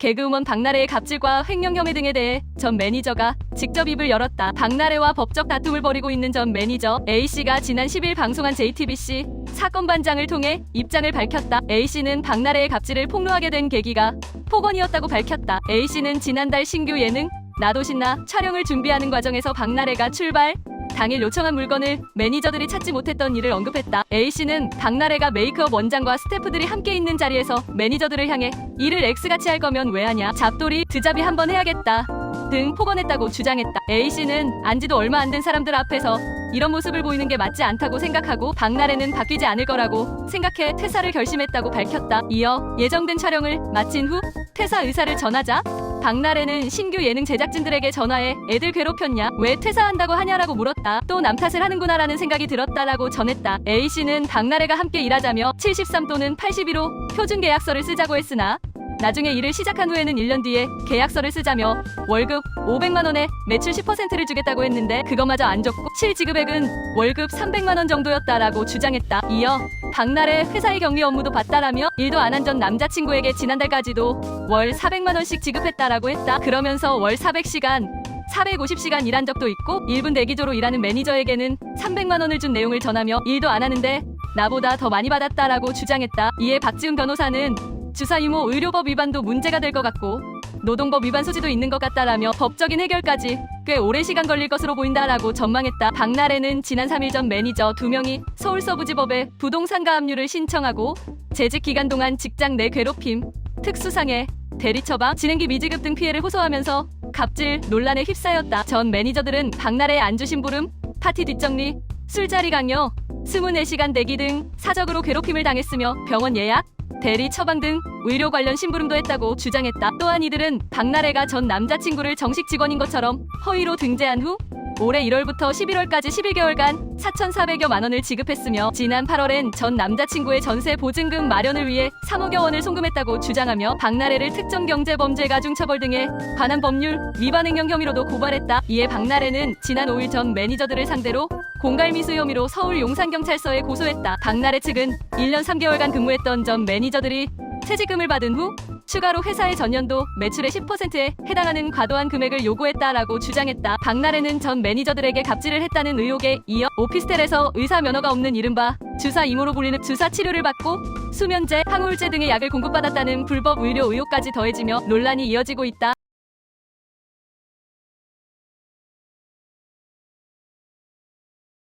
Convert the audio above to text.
개그우먼 박나래의 갑질과 횡령 혐의 등에 대해 전 매니저가 직접 입을 열었다. 박나래와 법적 다툼을 벌이고 있는 전 매니저 A씨가 지난 10일 방송한 JTBC 사건 반장을 통해 입장을 밝혔다. A씨는 박나래의 갑질을 폭로하게 된 계기가 폭언이었다고 밝혔다. A씨는 지난달 신규 예능 나도 신나 촬영을 준비하는 과정에서 박나래가 출발 당일 요청한 물건을 매니저들이 찾지 못했던 일을 언급했다. A씨는 박나래가 메이크업 원장과 스태프들이 함께 있는 자리에서 매니저들을 향해 일을 X같이 할 거면 왜 하냐, 잡돌이 드잡이 한번 해야겠다 등 폭언했다고 주장했다. A씨는 안지도 얼마 안 된 사람들 앞에서 이런 모습을 보이는 게 맞지 않다고 생각하고 박나래는 바뀌지 않을 거라고 생각해 퇴사를 결심했다고 밝혔다. 이어 예정된 촬영을 마친 후 퇴사 의사를 전하자 박나래는 신규 예능 제작진들에게 전화해 애들 괴롭혔냐? 왜 퇴사한다고 하냐라고 물었다. 또 남 탓을 하는구나 라는 생각이 들었다라고 전했다. A씨는 박나래가 함께 일하자며 73 또는 81호 표준 계약서를 쓰자고 했으나 나중에 일을 시작한 후에는 1년 뒤에 계약서를 쓰자며 월급 500만 원에 매출 10%를 주겠다고 했는데 그거마저 안 줬고 실지급액은 월급 300만 원 정도였다라고 주장했다. 이어 박나래 회사의 격리 업무도 봤다라며 일도 안 한 전 남자친구에게 지난달까지도 월 400만 원씩 지급했다라고 했다. 그러면서 월 400시간 450시간 일한 적도 있고 1분 대기조로 일하는 매니저에게는 300만 원을 준 내용을 전하며 일도 안 하는데 나보다 더 많이 받았다라고 주장했다. 이에 박지훈 변호사는 주사 이모 의료법 위반도 문제가 될 것 같고 노동법 위반 소지도 있는 것 같다라며 법적인 해결까지 꽤 오랜 시간 걸릴 것으로 보인다라고 전망했다. 박나래는 지난 3일 전 매니저 2명이 서울서부지법에 부동산가 압류를 신청하고 재직 기간 동안 직장 내 괴롭힘, 특수상해, 대리처방, 진행기 미지급 등 피해를 호소하면서 갑질 논란에 휩싸였다. 전 매니저들은 박나래의 안주 심부름, 파티 뒷정리, 술자리 강요, 24시간 대기 등 사적으로 괴롭힘을 당했으며 병원 예약, 대리 처방 등 의료 관련 심부름도 했다고 주장했다. 또한 이들은 박나래가 전 남자친구를 정식 직원인 것처럼 허위로 등재한 후 올해 1월부터 11월까지 11개월간 4,400여만 원을 지급했으며 지난 8월엔 전 남자친구의 전세 보증금 마련을 위해 3억여 원을 송금했다고 주장하며 박나래를 특정경제범죄 가중처벌 등에 관한 법률 위반 횡령 혐의로도 고발했다. 이에 박나래는 지난 5일 전 매니저들을 상대로 공갈미수 혐의로 서울 용산경찰서에 고소했다. 박나래 측은 1년 3개월간 근무했던 전 매니저들이 퇴직금을 받은 후 추가로 회사의 전년도 매출의 10%에 해당하는 과도한 금액을 요구했다라고 주장했다. 박나래는 전 매니저들에게 갑질을 했다는 의혹에 이어 오피스텔에서 의사 면허가 없는 이른바 주사 이모로 불리는 주사 치료를 받고 수면제, 항우울제 등의 약을 공급받았다는 불법 의료 의혹까지 더해지며 논란이 이어지고 있다.